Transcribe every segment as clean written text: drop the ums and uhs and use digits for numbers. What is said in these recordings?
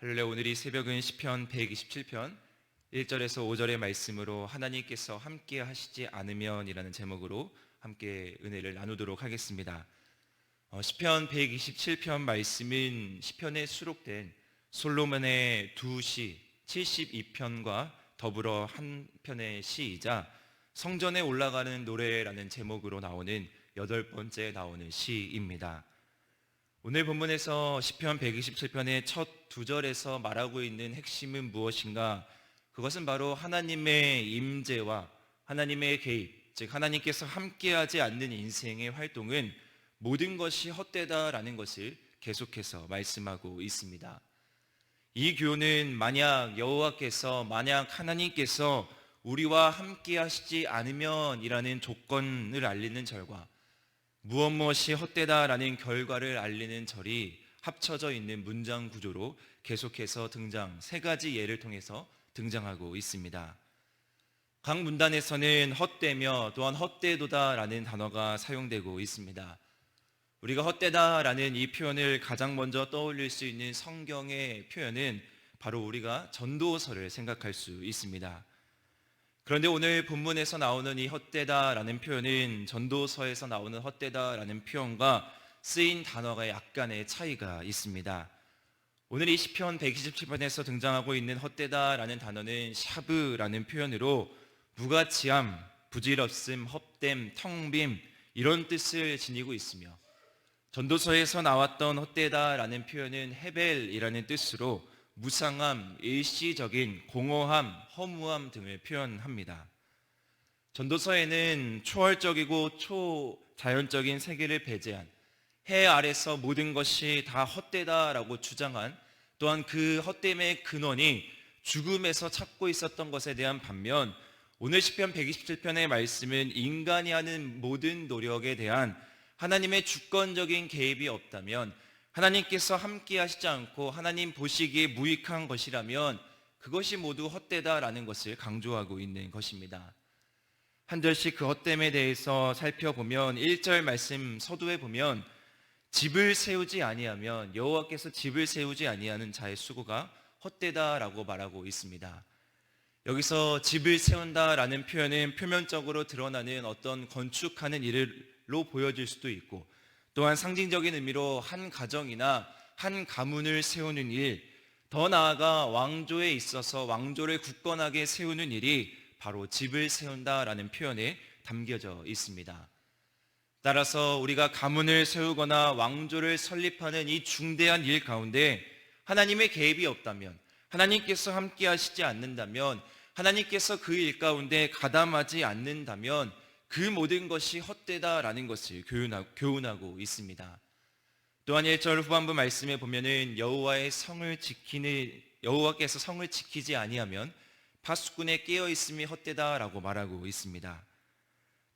할렐루야. 오늘이 새벽은 시편 127편 1절에서 5절의 말씀으로 하나님께서 함께 하시지 않으면 이라는 제목으로 함께 은혜를 나누도록 하겠습니다. 시편 127편 말씀은 시편에 수록된 솔로몬의 두 시 72편과 더불어 한 편의 시이자 성전에 올라가는 노래라는 제목으로 나오는 8번째 나오는 시입니다. 오늘 본문에서 시편 127편의 첫 두 절에서 말하고 있는 핵심은 무엇인가? 그것은 바로 하나님의 임재와 하나님의 개입, 즉 하나님께서 함께하지 않는 인생의 활동은 모든 것이 헛되다라는 것을 계속해서 말씀하고 있습니다. 이 교훈은 만약 하나님께서 우리와 함께하시지 않으면 이라는 조건을 알리는 절과 무엇이 헛되다라는 결과를 알리는 절이 합쳐져 있는 문장 구조로 계속해서 세 가지 예를 통해서 등장하고 있습니다. 각 문단에서는 헛되며 또한 헛되도다라는 단어가 사용되고 있습니다. 우리가 헛되다라는 이 표현을 가장 먼저 떠올릴 수 있는 성경의 표현은 바로 우리가 전도서를 생각할 수 있습니다. 그런데 오늘 본문에서 나오는 이 헛되다라는 표현은 전도서에서 나오는 헛되다라는 표현과 쓰인 단어가 약간의 차이가 있습니다. 오늘 이 시편 127편에서 등장하고 있는 헛되다라는 단어는 샤브라는 표현으로 무가치함, 부질없음, 헛됨, 텅빔 이런 뜻을 지니고 있으며 전도서에서 나왔던 헛되다라는 표현은 헤벨이라는 뜻으로 무상함, 일시적인 공허함, 허무함 등을 표현합니다. 전도서에는 초월적이고 초자연적인 세계를 배제한 해 아래서 모든 것이 다 헛되다라고 주장한 또한 그 헛됨의 근원이 죽음에서 찾고 있었던 것에 대한 반면 오늘 시편 127편의 말씀은 인간이 하는 모든 노력에 대한 하나님의 주권적인 개입이 없다면 하나님께서 함께 하시지 않고 하나님 보시기에 무익한 것이라면 그것이 모두 헛되다라는 것을 강조하고 있는 것입니다. 한 절씩 그 헛됨에 대해서 살펴보면 1절 말씀 서두에 보면 집을 세우지 아니하면 여호와께서 집을 세우지 아니하는 자의 수고가 헛되다라고 말하고 있습니다. 여기서 집을 세운다라는 표현은 표면적으로 드러나는 어떤 건축하는 일로 보여질 수도 있고 또한 상징적인 의미로 한 가정이나 한 가문을 세우는 일, 더 나아가 왕조에 있어서 왕조를 굳건하게 세우는 일이 바로 집을 세운다라는 표현에 담겨져 있습니다. 따라서 우리가 가문을 세우거나 왕조를 설립하는 이 중대한 일 가운데 하나님의 개입이 없다면, 하나님께서 함께 하시지 않는다면, 하나님께서 그 일 가운데 가담하지 않는다면 그 모든 것이 헛되다라는 것을 교훈하고 있습니다. 또한 1절 후반부 말씀에 보면은 여호와께서 성을 지키지 아니하면 파수꾼의 깨어 있음이 헛되다라고 말하고 있습니다.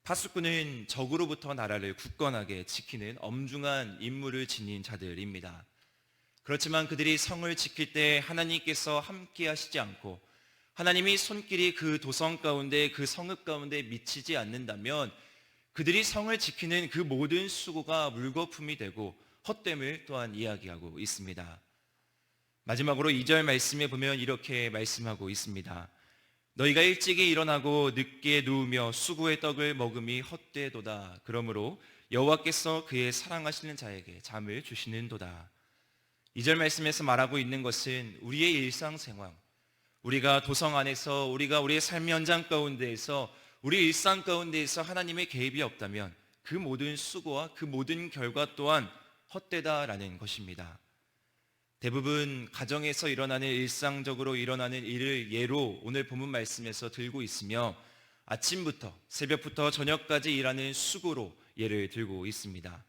파수꾼은 적으로부터 나라를 굳건하게 지키는 엄중한 임무를 지닌 자들입니다. 그렇지만 그들이 성을 지킬 때 하나님께서 함께 하시지 않고 하나님이 손길이 그 도성 가운데 그 성읍 가운데 미치지 않는다면 그들이 성을 지키는 그 모든 수고가 물거품이 되고 헛됨을 또한 이야기하고 있습니다. 마지막으로 2절 말씀에 보면 이렇게 말씀하고 있습니다. 너희가 일찍이 일어나고 늦게 누우며 수고의 떡을 먹음이 헛되도다. 그러므로 여호와께서 그의 사랑하시는 자에게 잠을 주시는도다. 2절 말씀에서 말하고 있는 것은 우리의 일상생활, 우리가 도성 안에서 우리가 우리의 삶의 현장 가운데에서 우리 일상 가운데에서 하나님의 개입이 없다면 그 모든 수고와 그 모든 결과 또한 헛되다라는 것입니다. 대부분 가정에서 일어나는 일상적으로 일어나는 일을 예로 오늘 본문 말씀에서 들고 있으며 아침부터 새벽부터 저녁까지 일하는 수고로 예를 들고 있습니다.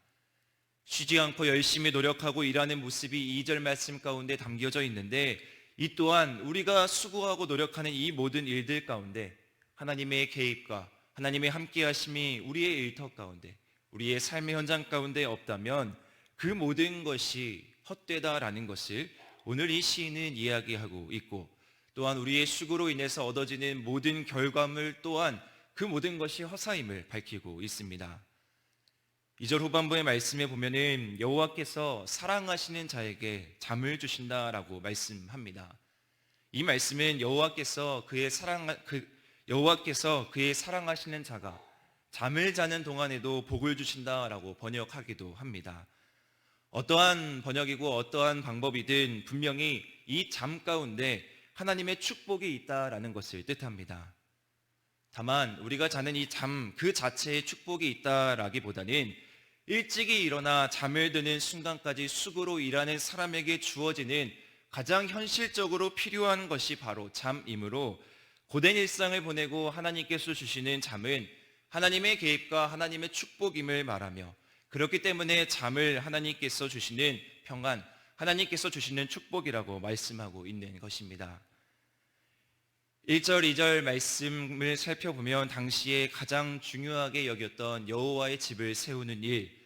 쉬지 않고 열심히 노력하고 일하는 모습이 2절 말씀 가운데 담겨져 있는데 이 또한 우리가 수고하고 노력하는 이 모든 일들 가운데 하나님의 개입과 하나님의 함께하심이 우리의 일터 가운데 우리의 삶의 현장 가운데 없다면 그 모든 것이 헛되다라는 것을 오늘 이 시인은 이야기하고 있고 또한 우리의 수고로 인해서 얻어지는 모든 결과물 또한 그 모든 것이 허사임을 밝히고 있습니다. 2절 후반부의 말씀에 보면은 여호와께서 사랑하시는 자에게 잠을 주신다라고 말씀합니다. 이 말씀은 여호와께서 그의 사랑하시는 자가 잠을 자는 동안에도 복을 주신다라고 번역하기도 합니다. 어떠한 번역이고 어떠한 방법이든 분명히 이 잠 가운데 하나님의 축복이 있다라는 것을 뜻합니다. 다만 우리가 자는 이 잠 그 자체에 축복이 있다라기보다는 일찍이 일어나 잠을 드는 순간까지 수고로 일하는 사람에게 주어지는 가장 현실적으로 필요한 것이 바로 잠이므로 고된 일상을 보내고 하나님께서 주시는 잠은 하나님의 계획과 하나님의 축복임을 말하며, 그렇기 때문에 잠을 하나님께서 주시는 평안, 하나님께서 주시는 축복이라고 말씀하고 있는 것입니다. 1절, 2절 말씀을 살펴보면 당시에 가장 중요하게 여겼던 여호와의 집을 세우는 일,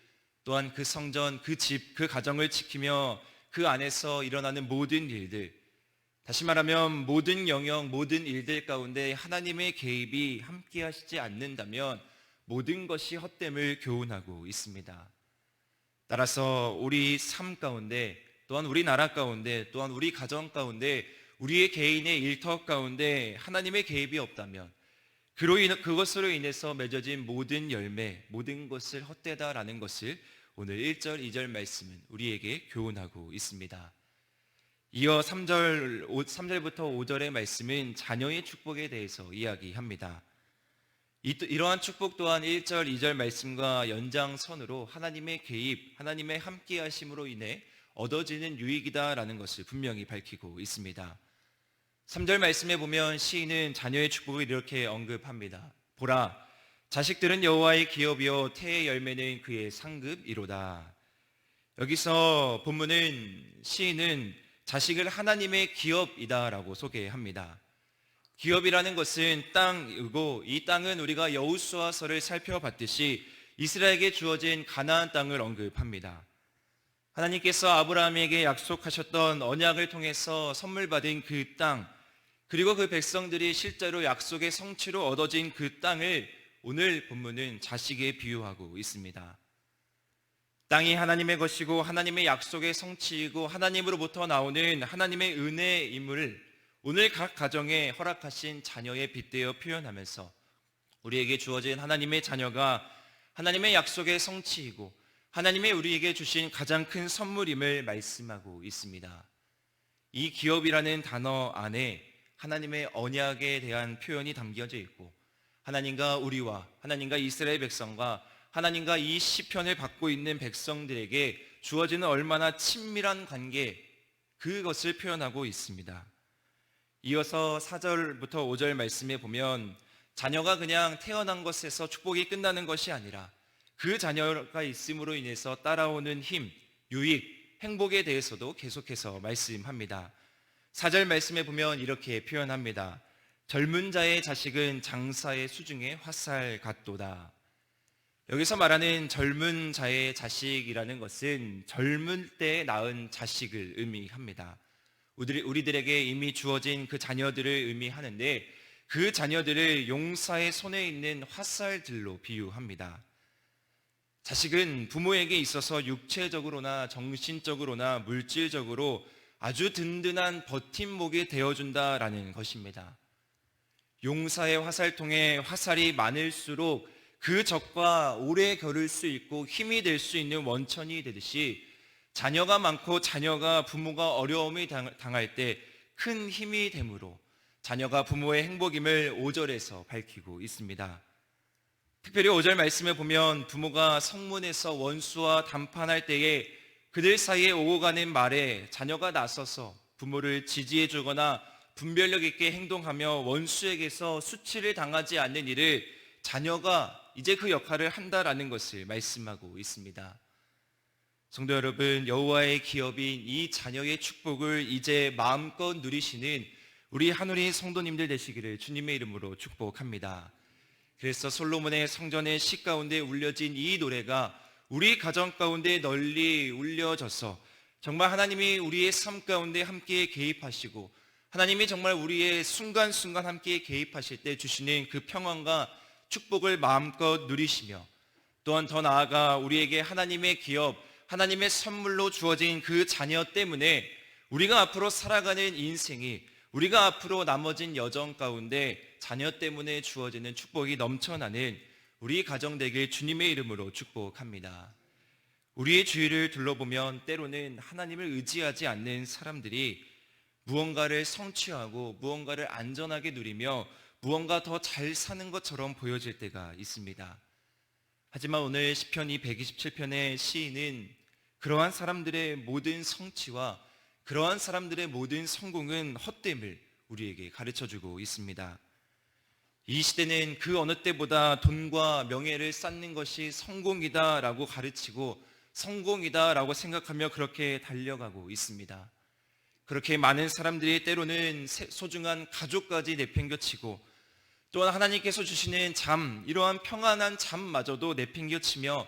또한 그 성전, 그 집, 그 가정을 지키며 그 안에서 일어나는 모든 일들, 다시 말하면 모든 영역, 모든 일들 가운데 하나님의 개입이 함께 하시지 않는다면 모든 것이 헛됨을 교훈하고 있습니다. 따라서 우리 삶 가운데, 또한 우리 나라 가운데, 또한 우리 가정 가운데, 우리의 개인의 일터 가운데 하나님의 개입이 없다면 그것으로 인해서 맺어진 모든 열매, 모든 것을 헛되다라는 것을 오늘 1절, 2절 말씀은 우리에게 교훈하고 있습니다. 이어 3절부터 5절의 말씀은 자녀의 축복에 대해서 이야기합니다. 이러한 축복 또한 1절, 2절 말씀과 연장선으로 하나님의 개입, 하나님의 함께하심으로 인해 얻어지는 유익이다라는 것을 분명히 밝히고 있습니다. 3절 말씀에 보면 시인은 자녀의 축복을 이렇게 언급합니다. 보라, 자식들은 여호와의 기업이요 태의 열매는 그의 상급이로다. 여기서 본문은 시인은 자식을 하나님의 기업이다라고 소개합니다. 기업이라는 것은 땅이고, 이 땅은 우리가 여호수아서를 살펴봤듯이 이스라엘에게 주어진 가나안 땅을 언급합니다. 하나님께서 아브라함에게 약속하셨던 언약을 통해서 선물 받은 그 땅, 그리고 그 백성들이 실제로 약속의 성취로 얻어진 그 땅을 오늘 본문은 자식에 비유하고 있습니다. 땅이 하나님의 것이고 하나님의 약속의 성취이고 하나님으로부터 나오는 하나님의 은혜임을 오늘 각 가정에 허락하신 자녀에 빗대어 표현하면서 우리에게 주어진 하나님의 자녀가 하나님의 약속의 성취이고 하나님의 우리에게 주신 가장 큰 선물임을 말씀하고 있습니다. 이 기업이라는 단어 안에 하나님의 언약에 대한 표현이 담겨져 있고, 하나님과 우리와 하나님과 이스라엘 백성과 하나님과 이 시편을 받고 있는 백성들에게 주어지는 얼마나 친밀한 관계, 그것을 표현하고 있습니다. 이어서 4절부터 5절 말씀에 보면 자녀가 그냥 태어난 것에서 축복이 끝나는 것이 아니라 그 자녀가 있음으로 인해서 따라오는 힘, 유익, 행복에 대해서도 계속해서 말씀합니다. 4절 말씀에 보면 이렇게 표현합니다. 젊은 자의 자식은 장사의 수중에 화살 같도다. 여기서 말하는 젊은 자의 자식이라는 것은 젊을 때 낳은 자식을 의미합니다. 우리들에게 이미 주어진 그 자녀들을 의미하는데, 그 자녀들을 용사의 손에 있는 화살들로 비유합니다. 자식은 부모에게 있어서 육체적으로나 정신적으로나 물질적으로 아주 든든한 버팀목이 되어준다라는 것입니다. 용사의 화살통에 화살이 많을수록 그 적과 오래 겨룰 수 있고 힘이 될 수 있는 원천이 되듯이, 자녀가 많고 자녀가 부모가 어려움을 당할 때 큰 힘이 되므로 자녀가 부모의 행복임을 5절에서 밝히고 있습니다. 특별히 5절 말씀을 보면 부모가 성문에서 원수와 담판할 때에 그들 사이에 오고 가는 말에 자녀가 나서서 부모를 지지해 주거나 분별력 있게 행동하며 원수에게서 수치를 당하지 않는 일을 자녀가 이제 그 역할을 한다라는 것을 말씀하고 있습니다. 성도 여러분, 여호와의 기업인 이 자녀의 축복을 이제 마음껏 누리시는 우리 한우리 성도님들 되시기를 주님의 이름으로 축복합니다. 그래서 솔로몬의 성전의 시 가운데 울려진 이 노래가 우리 가정 가운데 널리 울려져서 정말 하나님이 우리의 삶 가운데 함께 개입하시고 하나님이 정말 우리의 순간순간 함께 개입하실 때 주시는 그 평안과 축복을 마음껏 누리시며 또한 더 나아가 우리에게 하나님의 기업, 하나님의 선물로 주어진 그 자녀 때문에 우리가 앞으로 살아가는 인생이, 우리가 앞으로 남아진 여정 가운데 자녀 때문에 주어지는 축복이 넘쳐나는 우리 가정 되길 주님의 이름으로 축복합니다. 우리의 주위를 둘러보면 때로는 하나님을 의지하지 않는 사람들이 무언가를 성취하고 무언가를 안전하게 누리며 무언가 더 잘 사는 것처럼 보여질 때가 있습니다. 하지만 오늘 시편 127편의 시인은 그러한 사람들의 모든 성취와 그러한 사람들의 모든 성공은 헛됨을 우리에게 가르쳐주고 있습니다. 이 시대는 그 어느 때보다 돈과 명예를 쌓는 것이 성공이다라고 가르치고 성공이다라고 생각하며 그렇게 달려가고 있습니다. 그렇게 많은 사람들이 때로는 소중한 가족까지 내팽겨치고 또한 하나님께서 주시는 잠, 이러한 평안한 잠마저도 내팽겨치며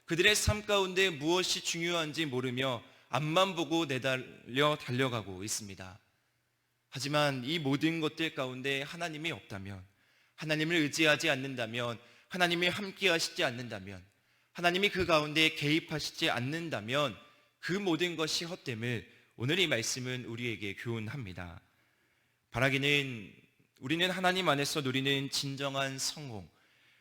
그들의 삶 가운데 무엇이 중요한지 모르며 앞만 보고 내달려 달려가고 있습니다. 하지만 이 모든 것들 가운데 하나님이 없다면, 하나님을 의지하지 않는다면, 하나님이 함께 하시지 않는다면, 하나님이 그 가운데 개입하시지 않는다면 그 모든 것이 헛됨을 오늘 이 말씀은 우리에게 교훈합니다. 바라기는 우리는 하나님 안에서 누리는 진정한 성공,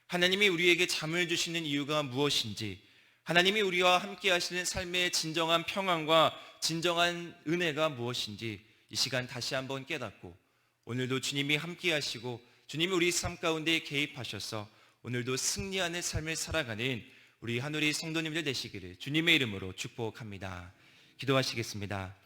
하나님이 우리에게 잠을 주시는 이유가 무엇인지, 하나님이 우리와 함께 하시는 삶의 진정한 평안과 진정한 은혜가 무엇인지 이 시간 다시 한번 깨닫고 오늘도 주님이 함께 하시고 주님이 우리 삶 가운데 개입하셔서 오늘도 승리하는 삶을 살아가는 우리 하늘의 성도님들 되시기를 주님의 이름으로 축복합니다. 기도하시겠습니다.